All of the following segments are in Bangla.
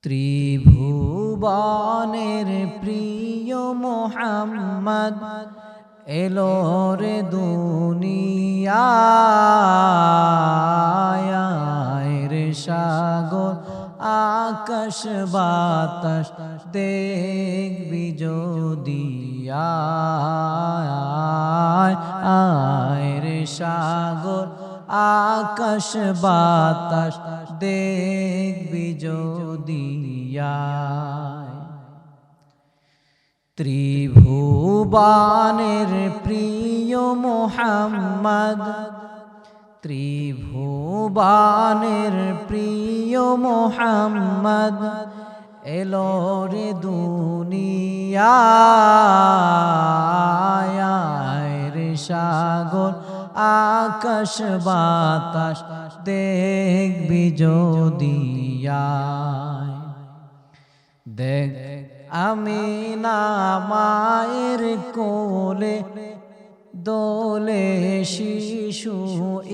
ত্রিভুবনের প্রিয় মোহাম্মদ এলো রে দুনিয়ায় রে সাগর আকাশ বাতাস দেখবি যদি আয় রে সাগর আকাশ বাতাস দেখবি যদি ত্রিভুবনের প্রিয় মোহাম্মদ ত্রিভুবনের প্রিয় মোহাম্মদ এলো রে দুনিয়ায় রে সাগর আকাশ বাতাস দেখবি যদি দেখ আমিনা মায়ের কোলে দোলে শিশু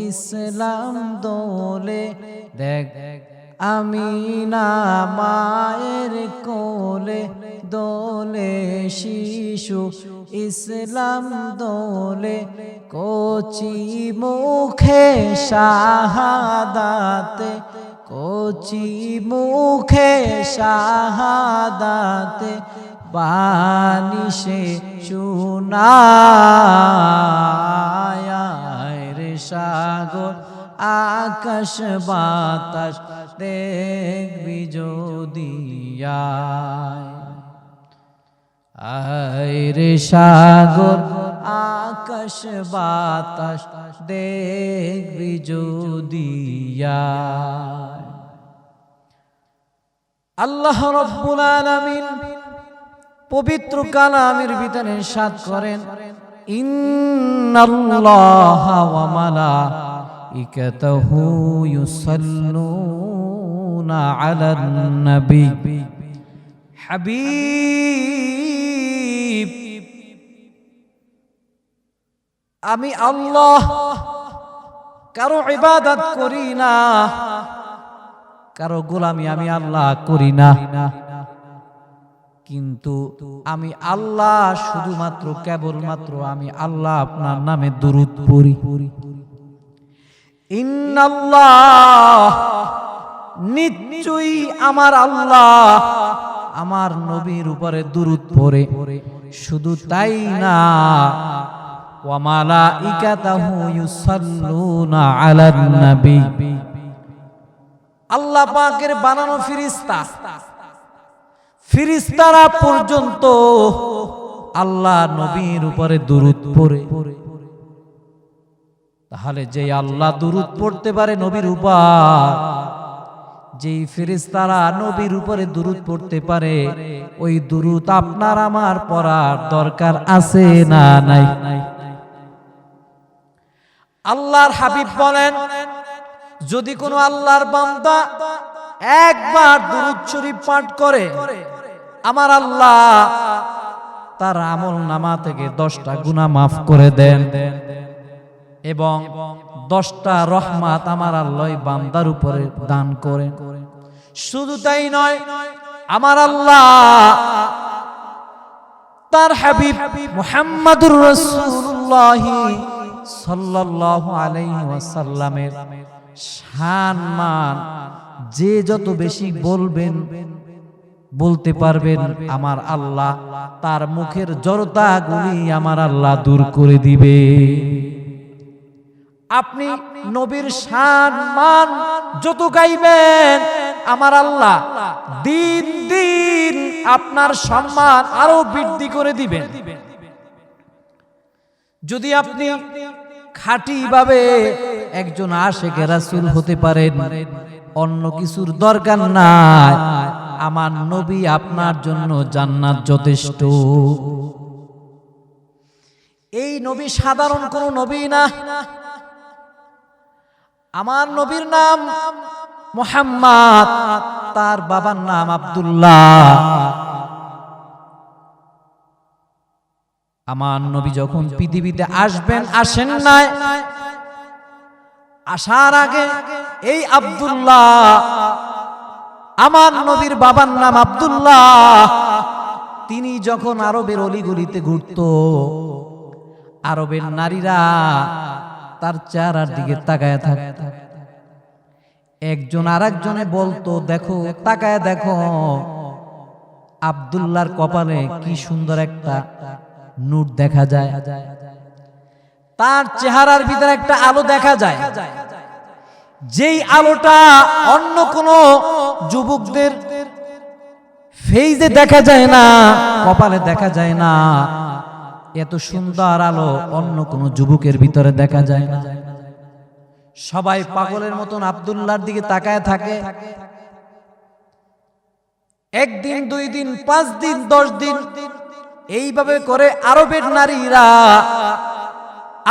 ইসলাম দোলে দেখ আমিনা মায়ের কোলে দোলে শিশু ইসলাম দোলে কচি মুখে শাহাদাতে কচি মুখে শাহাদাতে বাণী সে শোনায় রে সাগর আকাশ বাতাস দেখবি যদি আয় রে সাগর আকাশ বাতাস দেখবি যদি আল্লাহ রাব্বুল আলামিন পবিত্র কালামের ভিতরে ইরশাদ করেন ইন্নাল্লাহা ওয়া মালাইকাতাহু ইউসাল্লুনা আলান নবী হাবিব আমি আল্লাহ কারো ইবাদত করি না কারো গোলামি আমি আল্লাহ করি না কিন্তু আমি আল্লাহ শুধুমাত্র কেবলমাত্র আমি আল্লাহ আপনার নামে দুরূদ পড়ি ইন্নাল্লাহ নিশ্চয়ই আমার আল্লাহ আমার নবীর উপরে দুরূদ পড়ে শুধু তাই না ওয়া মালাইকাতাহু ইউসাল্লুনা আলান নবী আল্লাহ পাকের বানানো ফেরেশতারা পর্যন্ত আল্লাহ নবীর উপরে দুরূদ পড়ে তাহলে যে আল্লাহ দুরূদ পড়তে পারে নবীর উপর যেই ফেরেশতারা নবীর উপরে দুরূদ পড়তে পারে ওই দুরূদ আপনার আমার পড়ার দরকার আছে না নাই আল্লাহর হাবিব বলেন যদি কোনো আল্লাহর বান্দা একবার দুরূদ শরীফ পাঠ করে আমার আল্লাহ তার আমলনামা থেকে 10টা গুনাহ মাফ করে দেন এবং 10টা রহমত আমার আল্লাহ বান্দার উপরে দান করেন শুধু তাই নয় আমার আল্লাহ তার হাবিব মুহাম্মাদুর রাসূলুল্লাহ সাল্লাল্লাহু আলাইহি ওয়াসাল্লামের সম্মান যে যত বেশি বলতে পারবেন আমার আল্লাহ তার মুখের জড়তাগুলি আমার আল্লাহ দূর করে দিবে আপনি নবীর সম্মান যত গাইবেন আমার আল্লাহ দিন দিন আপনার সম্মান আরো বৃদ্ধি করে দিবেন যদি আপনি খাঁটি ভাবে একজন আশিকে রাসূল হতে পারেন অন্য কিছুর দরকার নাই আমার নবী আপনার জন্য জান্নাত যথেষ্ট এই নবী সাধারণ কোন নবী না আমার নবীর নাম মুহাম্মদ তার বাবার নাম আব্দুল্লাহ আমার নবী যখন পৃথিবীতে আসেন নাই আসার আগে এই আব্দুল্লাহ আমার নবীর বাবার নাম আব্দুল্লাহ। তিনি যখন আরবের অলিগলিতে ঘুরত, আরবের নারীরা তার চেহারার দিকে তাকায় থাকত। একজন আরেকজনে বলতো, দেখো, তাকায় দেখো, আব্দুল্লাহর কপালে কি সুন্দর একটা নূর দেখা যায়, তার চেহারার ভিতরে একটা আলো দেখা যায়, যেই আলোটা অন্য কোন যুবকদের ফেইজে দেখা যায় না, কপালে দেখা যায় না। এত সুন্দর আলো অন্য কোন যুবকের ভিতরে দেখা যায় না। সবাই পাগলের মতন আব্দুল্লাহর দিকে তাকায় থাকে। একদিন, 2 দিন, 5 দিন, 10 দিন এইভাবে করে আরবের নারীরা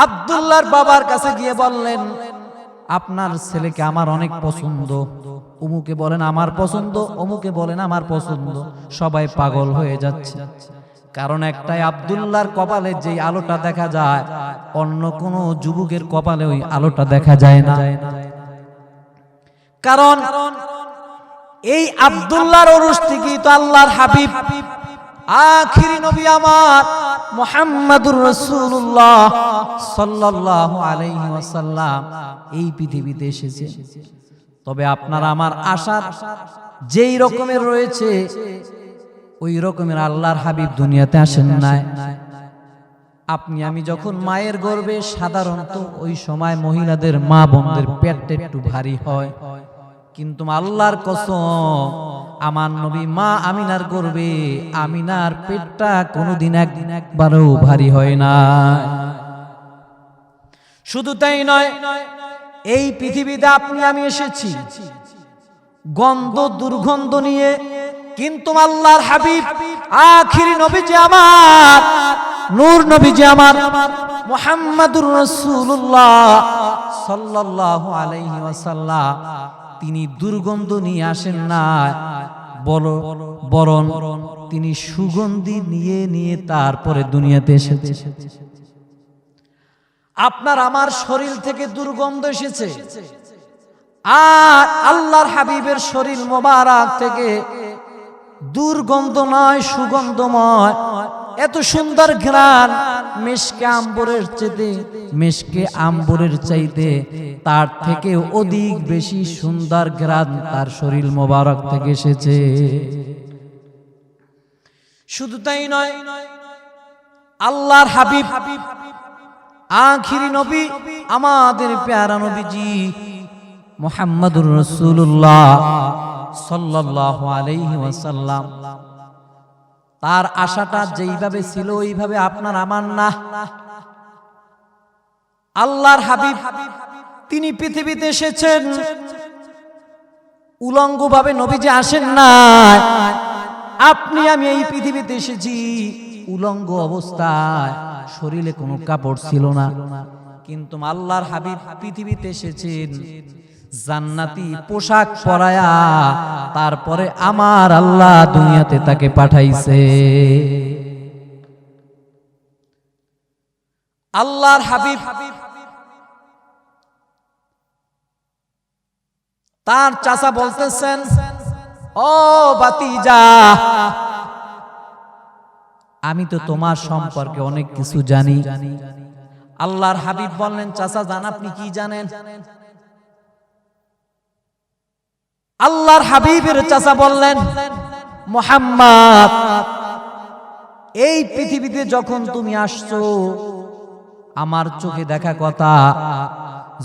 আব্দুল্লাহর বাবার কাছে গিয়ে বললেন, আপনার ছেলেকে আমার অনেক পছন্দ। অমুকে বলেন আমার পছন্দ, অমুকে বলেন আমার পছন্দ। সবাই পাগল হয়ে যাচ্ছে, কারণ একটাই, আব্দুল্লাহর কপালে যেই আলোটা দেখা যায় অন্য কোন যুবকের কপালে ওই আলোটা দেখা যায় না। কারণ এই আব্দুল্লাহর ওরস থেকেই তো আল্লাহর হাবিব আখিরি নবী আমার মুহাম্মাদুর রাসূলুল্লাহ সাল্লাল্লাহু আলাইহি ওয়াসাল্লাম এই পৃথিবীতে এসেছে। তবে আপনার আমার আশা যেই রকমের রয়েছে ওই রকমের আল্লাহর হাবিব দুনিয়াতে আসেন নাই। আপনি আমি যখন মায়ের গর্ভে, সাধারণত ওই সময় মহিলাদের, মা বোনদের পেটটা একটু ভারী হয়, কিন্তু আল্লাহর কসম, আমার নবী মা আমিনার গর্ভে আমিনার পেটটা কোনোদিন একবারও ভারী হয় না। শুধু তাই নয়, এই পৃথিবীতে আপনি আমি এসেছি গন্ধ দুর্গন্ধ নিয়ে, কিন্তু আল্লাহর হাবিব আখিরি নবীজি আমার, নূর নবীজি আমার মুহাম্মাদুর রাসূলুল্লাহ সাল্লাল্লাহু আলাইহি ওয়াসাল্লাম, তিনি দুর্গন্ধ নিয়ে আসেন না, বরং তিনি সুগন্ধি নিয়ে নিয়ে তারপরে দুনিয়াতে এসেছে। আপনার আমার শরীর থেকে দুর্গন্ধ এসেছে, আর আল্লাহর হাবিবের শরীর মোবারক থেকে দুর্গন্ধ নয়, সুগন্ধময়। এত সুন্দর ঘ্রাণ, মিশকে আম্বরের চাইতে তার থেকে অধিক বেশি সুন্দর ঘ্রাণ তার শরীর মোবারক থেকে এসেছে। শুধু তাই নয়, আল্লাহর হাবিব আখিরি নবী আমাদের প্যারা নবীজি মুহাম্মাদুর রাসূলুল্লাহ সাল্লাল্লাহু আলাইহি ওয়াসাল্লাম, তার আশাটা যেইভাবে ছিল ওইভাবে আপনার আমার না। আল্লাহর হাবিব তিনি পৃথিবীতে এসেছেন, উলঙ্গ ভাবে নবীজি আসেন না। আপনি আমি এই পৃথিবীতে এসেছি উলঙ্গ অবস্থায়, শরীরে কোনো কাপড় ছিল না, কিন্তু আল্লাহর হাবিব পৃথিবীতে এসেছেন জান্নাতি পোশাক পরায়া, তারপরে আমার আল্লাহ দুনিয়াতে তাকে পাঠাইছে। আল্লাহর হাবিব তার চাচা বলতেছেন, ও ভাতিজা, আমি তো তোমার সম্পর্কে অনেক কিছু জানি। আল্লাহর হাবিব বললেন, চাচা জান, আপনি কি জানেন? আল্লাহর হাবিবের চাচা বললেন, মুহাম্মদ, এই পৃথিবীতে যখন তুমি আসছো, আমার চোখে দেখা কথা,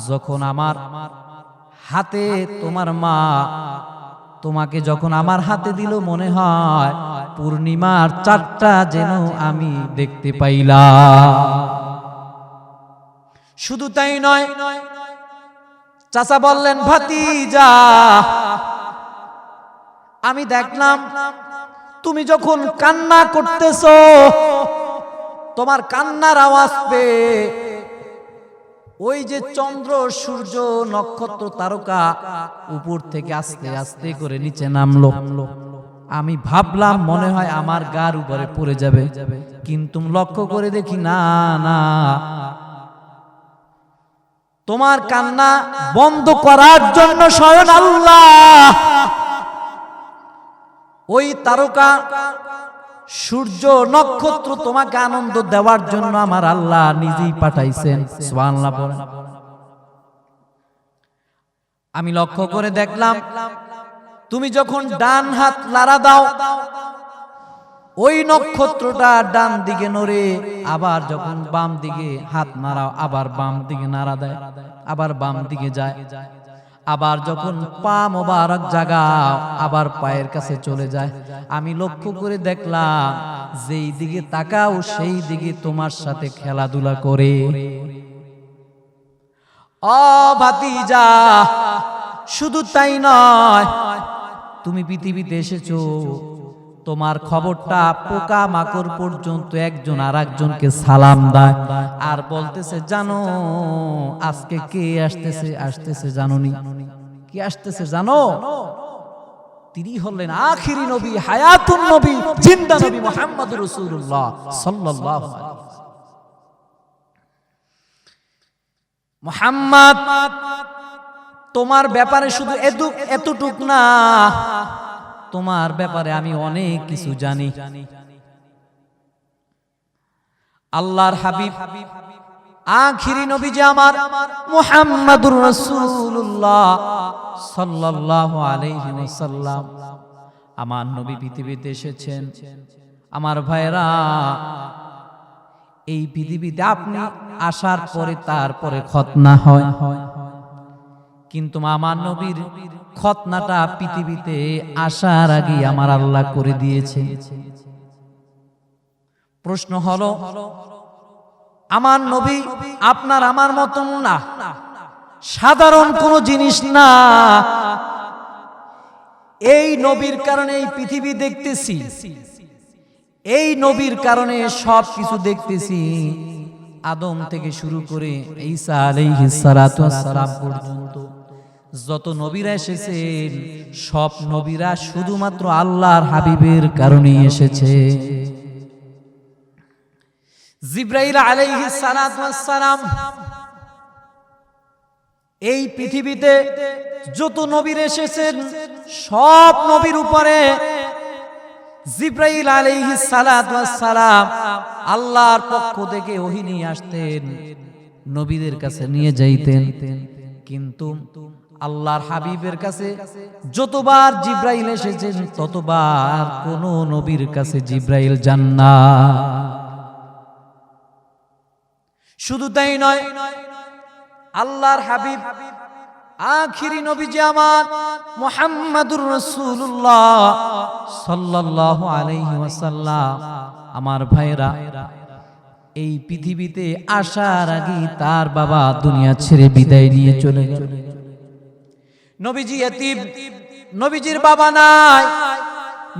যখন আমার হাতে তোমার মা তোমাকে যখন আমার হাতে দিল, মনে হয় পূর্ণিমার চাঁদটা যেন আমি দেখতে পাইলাম। শুধু তাই নয়, চাচা বললেন, ভাতিজা, আমি দেখলাম তুমি যখন কান্না করতেছো, তোমার কান্নার আওয়াজ পেয়ে ওই যে চন্দ্র, সূর্য, নক্ষত্র, তারকা উপর থেকে আস্তে আস্তে করে নিচে নামলো। আমি ভাবলাম মনে হয় আমার গার উপরে পড়ে যাবে, কিন্তু লক্ষ্য করে দেখি না, না, তোমার কান্না বন্ধ করার জন্য স্বয়ং আল্লাহ ওই তারকা সূর্য নক্ষত্র তোমাকে আনন্দ দেওয়ার জন্য আমার আল্লাহ নিজেই পাঠাইছেন। সুবহানাল্লাহ বলেন। আমি লক্ষ্য করে দেখলাম তুমি যখন ডান হাত নাড়া দাও ওই নক্ষত্রটা ডান দিকে নড়ে, আবার যখন বাম দিকে হাত নাড়াও আবার বাম দিকে নাড়া দেয়, আবার বাম দিকে যায়, আবার যখন পা মোবারক জাগাও আবার পায়ের কাছে চলে যায়। আমি লক্ষ্য করে দেখলাম যেই দিকে তাকাও সেই দিকে তোমার সাথে খেলাধুলা করে। ও ভাতিজা, শুধু তাই নয়, তুমি পৃথিবীতে এসেছো, তোমার খবরটা পোকা মাকড় পর্যন্ত একজন আর একজনকে সালাম দেয় আর বলতেছে জানো আজকে কে আসতেছে, আসতেছে জানোনি? কি আসতেছে জানো? তিনি হলেন আখিরি নবী, হায়াতুন নবী, জিন্দা নবী মুহাম্মদুর রাসূলুল্লাহ সাল্লাল্লাহু আলাইহি ওয়াসাল্লাম। মুহাম্মদ, তোমার ব্যাপারে শুধু এতটুক না, তোমার ব্যাপারে আমি অনেক কিছু জানি। আল্লাহর হাবিব আখিরি নবী যে আমার মুহাম্মাদুর রাসূলুল্লাহ সাল্লাল্লাহু আলাইহি ওয়াসাল্লাম, আমার নবী পৃথিবীতে এসেছেন। আমার ভাইরা, এই পৃথিবীতে আপনি আসার পরে তারপরে খতনা হয়, কিন্তু আমার নবীর খতনাটা পৃথিবীতে আসার আগে আমার আল্লাহ করে দিয়েছে। প্রশ্ন হলো, আমার নবী আপনার আমার মতন না, সাধারণ কোনো জিনিস না। এই নবীর কারণে এই পৃথিবী দেখতেছি, এই নবীর কারণে সব কিছু দেখতেছি। আদম থেকে শুরু করে ঈসা আলাইহিস সালাতু ওয়াস সালাম পর্যন্ত যত নবীরা এসেছেন সব নবীরা শুধুমাত্র আল্লাহর হাবিবের কারণেই এসেছে। জিবরাইল আলাইহিস সালাতু ওয়াস সালাম এই পৃথিবীতে যত নবীরা এসেছেন সব নবীর উপরে জিবরাইল আলাইহিস সালাতু ওয়াস সালাম আল্লাহর পক্ষ থেকে ওহী নিয়ে আসতেন, নবীদের কাছে নিয়ে যাইতেন। কিন্তু আল্লাহর হাবিবের কাছে যতবার জিবরাইল এসেছেন ততবার কোন নবীর কাছে জিবরাইল যান না। শুধু তাই নয়, আল্লাহর হাবিব আখিরি নবী যে আমার মুহাম্মাদুর রাসূলুল্লাহ সাল্লাল্লাহু আলাইহি ওয়াসাল্লাম, আমার ভাইরা, এই পৃথিবীতে আসার আগে তার বাবা দুনিয়া ছেড়ে বিদায় নিয়ে চলে গেল। নবীজি এতিম, নবীজির বাবা নাই।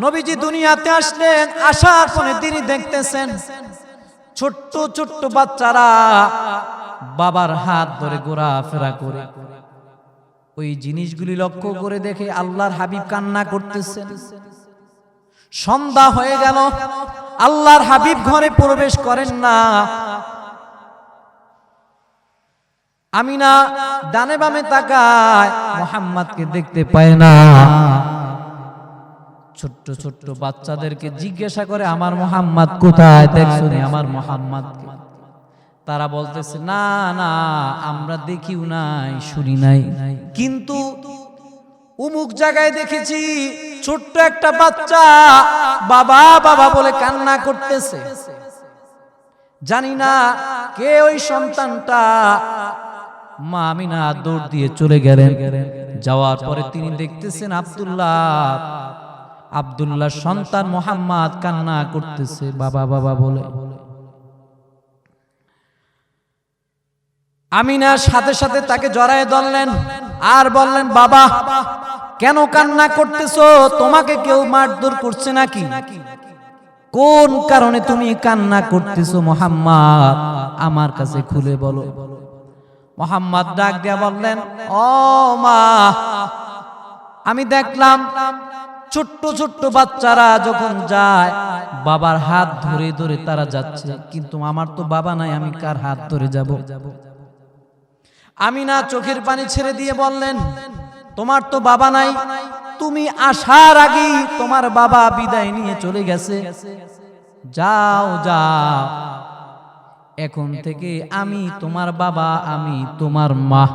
নবীজি দুনিয়াতে আসলেন, আসার পরে তিনি দেখতেছেন ছোট্ট ছোট্ট বাচ্চারা বাবার হাত ধরে ঘোরাফেরা করে। ওই জিনিসগুলি লক্ষ্য করে দেখে আল্লাহর হাবিব কান্না করতেছেন। সন্ধ্যা হয়ে গেল, আল্লাহর হাবিব ঘরে প্রবেশ করেন না। আমিনা ডানে বামে তাকায়, মুহাম্মদকে দেখতে পায় না। ছোট্ট ছোট্ট বাচ্চাদেরকে জিজ্ঞাসা করে আমার মুহাম্মদ কোথায়, দেখছনি আমার মুহাম্মদকে? তারা বলতেছে না না, আমরা দেখিও নাই, শুনি নাই, কিন্তু অমুক জায়গায় দেখেছি ছোট্ট একটা বাচ্চা বাবা বাবা বলে কান্না করতেছে। জানি না কে ওই সন্তানটা। মা আমিনা দৌড় দিয়ে চলে গেলেন। যাওয়ার পরে তিনি দেখতেছেন আব্দুল্লাহ সন্তান মুহাম্মদ কান্না করতেছে বাবা বাবা বলে। আমিনা সাথে সাথে তাকে জড়ায় ধরলেন আর বললেন, বাবা কেন কান্না করতেছো? তোমাকে কেউ মারধর করছে নাকি? কোন কারণে তুমি কান্না করতেছো মুহাম্মদ? আমার কাছে খুলে বলো। মুহাম্মদ ডাক দিয়া বললেন, ও মা, আমি দেখলাম ছোট্ট ছোট্ট বাচ্চারা যখন যায় বাবার হাত ধরে ধরে তারা যাচ্ছে, কিন্তু আমার তো বাবা নাই, আমি কার হাত ধরে যাব? আমিনা চোখের পানি ছেড়ে দিয়ে বললেন, তোমার তো বাবা নাই, তুমি আসার আগেই তোমার বাবা বিদায় নিয়ে চলে গেছে, যাও যাও, এখন থেকে আমি তোমার বাবা, আমি তোমার মা।